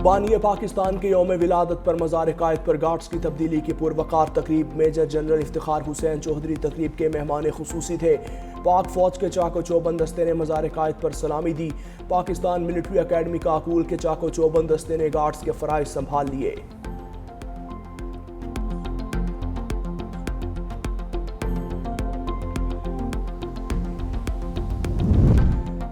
बानी पाकिस्तान के यौम विलादत पर मज़ार कायद पर गार्ड्स की तब्दीली की पुरवकार तकरीब। मेजर जनरल इफ्तिखार हुसैन चौधरी तकरीब के मेहमान खुसूसी थे। पाक फौज के चाको चौबंद दस्ते ने मज़ार कायद पर सलामी दी। पाकिस्तान मिलिट्री अकेडमी काकूल के चाको चौबंद दस्ते ने गार्ड्स के फ़राइज़ संभाल लिए।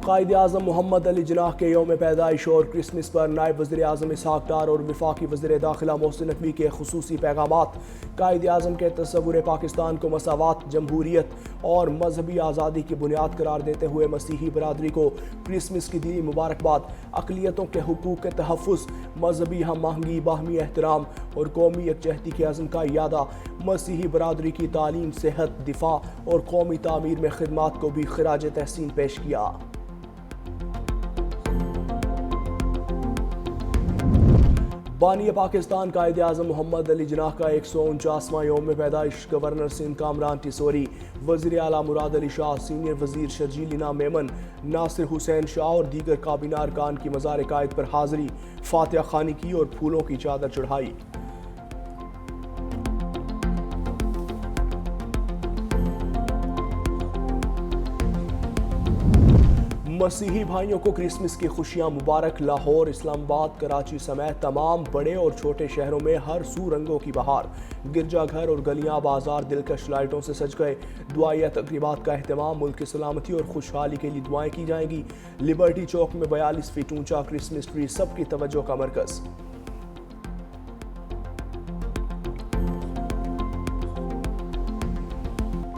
कायद आज़म मोहम्मद अली जिन्नाह के यौम पैदाइश और क्रिसमस पर नायब वज़ीर आज़म इसहाक डार और वफाकी वज़ीर दाखिला मोहसिन नकवी के खुसूसी पैगामात। कायद आज़म के तस्वुर पाकिस्तान को मसावात, जमहूरियत और मजहबी आज़ादी की बुनियाद करार देते हुए मसीही बरादरी को क्रिसमस की दी मुबारकबाद। अक़लियतों के हुकूक़ के तहफ़्फ़ुज़, मजहबी हम आहंगी, बाहमी एहतराम और कौमी यकजहती के अज़्म का इयादा। मसीही बरादरी की तालीम, सेहत, दिफा और कौमी तामीर में खिदमात को भी खिराज तहसीन पेश किया। बानी पाकिस्तान कायद आज़म मोहम्मद अली जिन्नाह का 149वां यौम पैदाइश। गवर्नर सिंध कामरान टिसोरी, वज़ीर आला मुराद अली शाह, सीनियर वज़ीर शर्जील इना मेमन, नासिर हुसैन शाह और दीगर काबीना अरकान की मज़ार कायद पर हाज़री, फातिहा खानी की और फूलों की चादर चढ़ाई। मसीही भाइयों को क्रिसमस की खुशियां मुबारक। लाहौर, इस्लामाबाद, कराची समेत तमाम बड़े और छोटे शहरों में हर सू रंगों की बहार। गिरजाघर और गलियां बाजार दिलकश लाइटों से सज गए। दुआया तकरीबात का अहतमाम। मुल्क की सलामती और खुशहाली के लिए दुआएं की जाएंगी। लिबर्टी चौक में 42 फीट ऊंचा क्रिसमस ट्री सबकी तवज्जो का मरकज।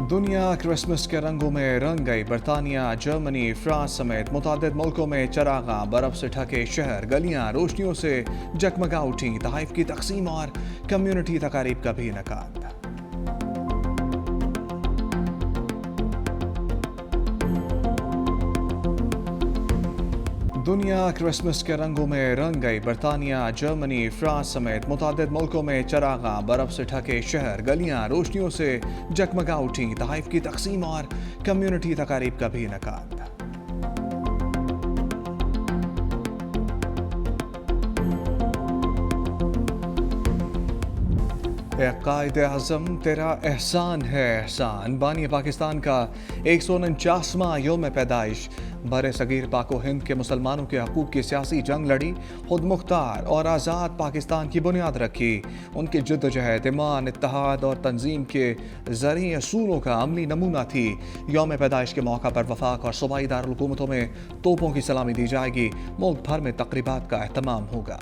दुनिया क्रिसमस के रंगों में रंग गई। बरतानिया, जर्मनी, फ्रांस समेत मुतादिद मुल्कों में चरागां, बर्फ से ढके शहर, गलियां रोशनियों से जगमगा उठी। तहफ़ की तकसीम और कम्युनिटी तकारीब का भी इनेकाद। दुनिया क्रिसमस के रंगों में रंग गई। बरतानिया, जर्मनी, फ्रांस समेत मुतादिद मुल्कों में चरागां, बर्फ से ढके शहर, गलियां रोशनियों से जगमगा उठी। तहफ़ की तकसीम और कम्युनिटी तकारीब का भी इनेकाद। कायद आज़म तेरा एहसान है एहसान। बानी पाकिस्तान का 149वां यौम पैदाइश। बर सगीर पाको हिंद के मुसलमानों के हकूक़ की सियासी जंग लड़ी, खुद मुख्तार और आज़ाद पाकिस्तान की बुनियाद रखी। उनकी जद्दोजहद ईमान, इत्तेहाद और तंजीम के ज़रिए असूलों का अमली नमूना थी। यौम पैदाइश के मौका पर वफाक और सूबाई दारुल-हुकूमतों में तोपों की सलामी दी जाएगी। मुल्क भर में तकरीबात का एहतमाम होगा।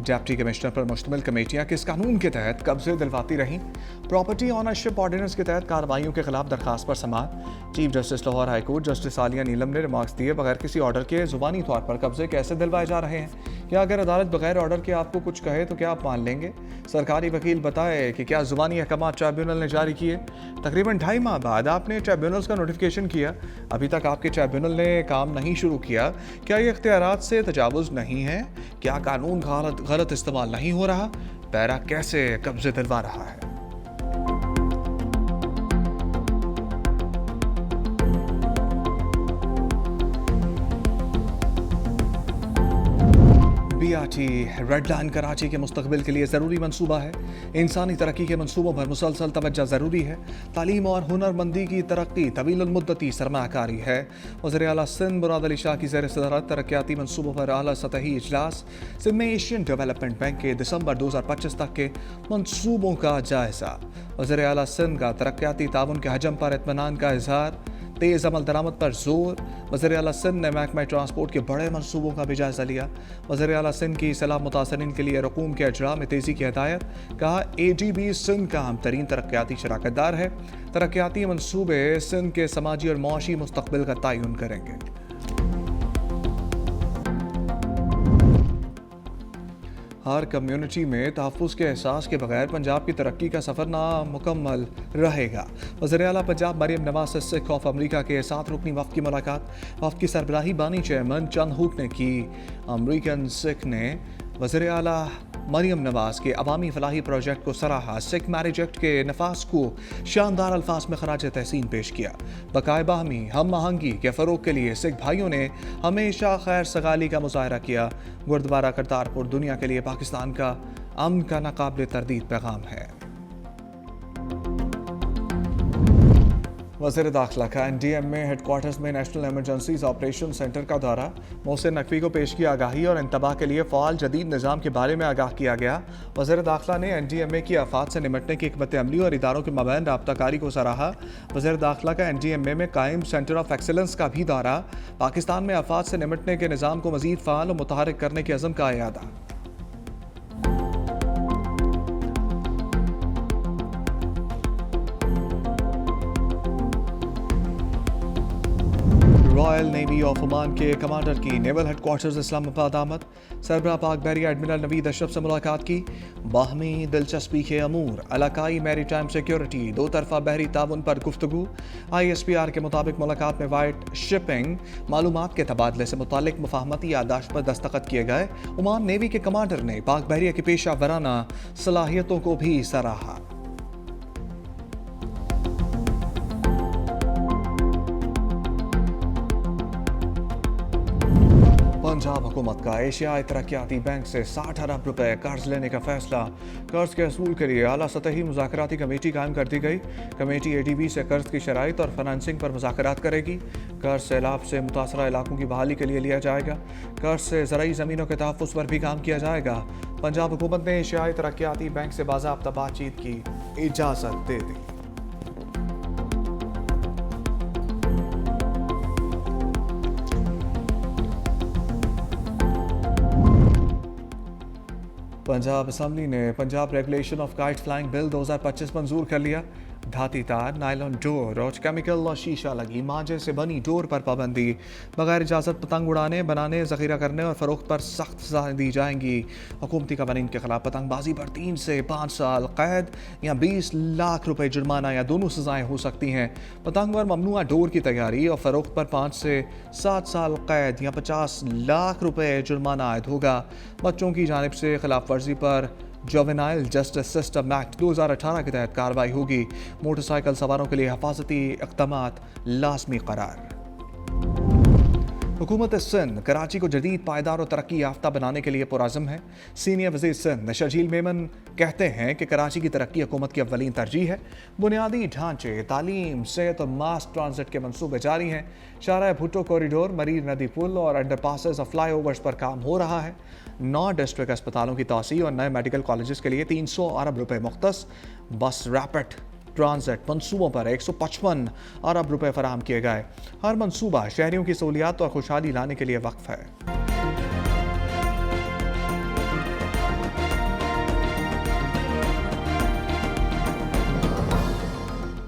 डिप्टी कमिश्नर पर मुश्तमिल कमेटियां किस कानून के तहत कब्जे दिलवाती रहीं? प्रॉपर्टी ऑनरशिप ऑर्डिनेंस के तहत कार्रवाइयों के खिलाफ दरखास्त पर समाअत। Chief justice Lahore high court justice Aliya Neelam ने रिमार्क्स दिए, बगैर किसी ऑर्डर के जुबानी तौर पर कब्जे कैसे दिलवाए जा रहे हैं? क्या अगर अदालत बगैर ऑर्डर के आपको कुछ कहे तो क्या आप मान लेंगे? सरकारी वकील बताए कि क्या जुबानी अहकाम ट्राइब्यूनल ने जारी किए? तकरीबन 2.5 माह बाद आपने ट्राइब्यूनल्स का नोटिफिकेशन किया, अभी तक आपके ट्राइब्यूनल ने काम नहीं शुरू किया। क्या ये इख्तियारात से तजावुज़ नहीं है? क्या कानून गलत इस्तेमाल नहीं हो रहा? पैरा कैसे कब्जे दिलवा रहा है? BRT रेड लाइन कराची के मुस्तकबिल के लिए ज़रूरी मनसूबा है। इंसानी तरक्की के मनसूबों पर मुसलसल तवज्जो ज़रूरी है। तालीम और हुनरमंदी की तरक्की तवील मुद्दती सरमाकारी है। वज़ीर आला सिंध मुराद अली शाह की ज़ेर सदारत तरक्याती मनसूबों पर आला सतही इजलास। सिंध में एशियन डेवलपमेंट बैंक के दिसंबर 2025 तक के मनसूबों का जायज़ा। वज़ीर आला सिंध का तरक्याती ताउन के हजम पर इत्मीनान का इजहार। तेज़ अमल दरामद पर जोर। वज़ीर आला सिंध ने महकमा ट्रांसपोर्ट के बड़े मनसूबों का भी जायज़ा लिया। वज़ीर आला सिंध की सलाह मुतासरीन के लिए रकूम के अजरा में तेज़ी की हिदायत। कहा ADB सिंध का अहम तरीन तरक्याती शराकतदार है। तरक्याती मनसूबे सिंध के समाजी और मुआशी मुस्तकबिल का तयन करेंगे। हर कम्युनिटी में तहफ़्फ़ुज़ के एहसास के बगैर पंजाब की तरक्की का सफ़र नामुकम्मल रहेगा। वज़ीर आला पंजाब मरियम नवाज से सिख ऑफ अमरीका के 7 रुकनी वफ़द की मुलाकात। वफ़द की सरबराही बानी चेयरमैन चंद हुक ने की। अमरीकन सिख ने वज़ीर आला मरियम नवाज के अवामी फलाही प्रोजेक्ट को सराहा। सिख मैरिज एक्ट के नफाज को शानदार अल्फाज में खराज तहसीन पेश किया। बकाए बाहमी हम आहंगी के फ़रोग के लिए सिख भाइयों ने हमेशा खैर सगाली का मुजाहरा किया। गुरुद्वारा करतारपुर दुनिया के लिए पाकिस्तान का अमन का नाकाबिले तरदीद पैगाम है। वज़ीर दाखिला का NDM में हेडक्वार्टर्स में नेशनल इमरजेंसीज ऑपरेशन सेंटर का दौरा। मोहसिन नकवी को पेश की आगाही और इंतबाह के लिए फ़ाल जदीद निज़ाम के बारे में आगाह किया गया। वज़ीर दाखिला ने NDMA की आफात से निमटने की हिकमत अमली और इदारों के मबैन राब्ताकारी को सराहा। वज़ीर दाखिला का NDMA में कायम सेंटर ऑफ एक्सीलेंस का भी दौरा। पाकिस्तान में आफात से निमटने के निज़ाम को मज़ीद फ़ाल और मुतहरिक करने के अज़म का इयादा। रॉयल नेवी ऑफ ओमान के कमांडर की नेवल हेडक्वार्टर्स इस्लामाबाद आमद। सरबराह पाक बहरी एडमिरल नवीद अशरफ से मुलाकात की। बाहमी दिलचस्पी के अमूर, इलाकाई मैरी टाइम सिक्योरिटी, दो तरफा बहरी ताउन पर गुफ्तगू। ISPR के मुताबिक मुलाकात में वाइट शिपिंग मालूमात के तबादले से मुतालिक मुफाहमती यादाश्त पर दस्तखत किए गए। ओमान नेवी के कमांडर ने पाक बहरिया की पेशा वराना सलाहियतों को भी सराहा। पंजाब हुकूमत का एशियाई तरक्याती बैंक से 60 अरब रुपए कर्ज लेने का फैसला। कर्ज के असूल के लिए आला सतही मुज़ाकराती कमेटी कायम कर दी गई। कमेटी ADB से कर्ज की शराइत और फाइनेंसिंग पर मुज़ाकरात करेगी। कर्ज सैलाब से मुतासरा इलाकों की बहाली के लिए लिया जाएगा। कर्ज से ज़राई ज़मीनों के तहफ़्फ़ुज़ पर भी काम किया जाएगा। पंजाब हुकूमत ने एशियाई तरक्याती बैंक से बाज़ाब्ता बातचीत की इजाज़त दे दी। पंजाब असम्बली ने Punjab regulation of kite flying bill 2025 मंजूर कर लिया। धाती तार, नायलॉन डोर और केमिकल और शीशा लगी मांझे से बनी डोर पर पाबंदी। बगैर इजाज़त पतंग उड़ाने, बनाने, ज़ख़ीरा करने और फ़रोख्त पर सख्त सज़ाएं दी जाएंगी। हुकूमती कवानीन के खिलाफ पतंगबाजी पर 3 से 5 साल कैद या 20 लाख रुपए जुर्माना या दोनों सज़ाएं हो सकती हैं। पतंग और ममनुआ डोर की तैयारी और फ़रोख्त पर 5 से 7 साल कैद या 50 लाख रुपए जुर्माना आयद होगा। बच्चों की जानिब से खिलाफ वर्जी पर जुवेनाइल जस्टिस सिस्टम एक्ट 2018 के तहत कार्रवाई होगी। मोटरसाइकिल सवारों के लिए हिफाजती इक़दामात लाज़मी करार। हुकूमत सिंध कराची को जदीद, पायदार और तरक्की याफ्ता बनाने के लिए पुरअज़्म है। सीनियर वज़ीर सिंध शर्जील मेमन कहते हैं कि कराची की तरक्की हुकूमत की अव्वलीन तरजीह है। बुनियादी ढांचे, तालीम, सेहत और मास ट्रांजिट के मनसूबे जारी हैं। शाहराह भुट्टो कॉरिडोर, मरीर नदी पुल और अंडरपासेस और फ्लाई ओवर्स पर काम हो रहा है। 9 डिस्ट्रिक्ट अस्पतालों की तोसी और नए मेडिकल कॉलेजेस के लिए 300 अरब रुपए मुख्तस। बस रैपिड ट्रांजिट मनसूबों पर 155 अरब रुपए फराहम किए गए। हर मनसूबा शहरियों की सहूलियात और खुशहाली लाने के लिए वक्फ है।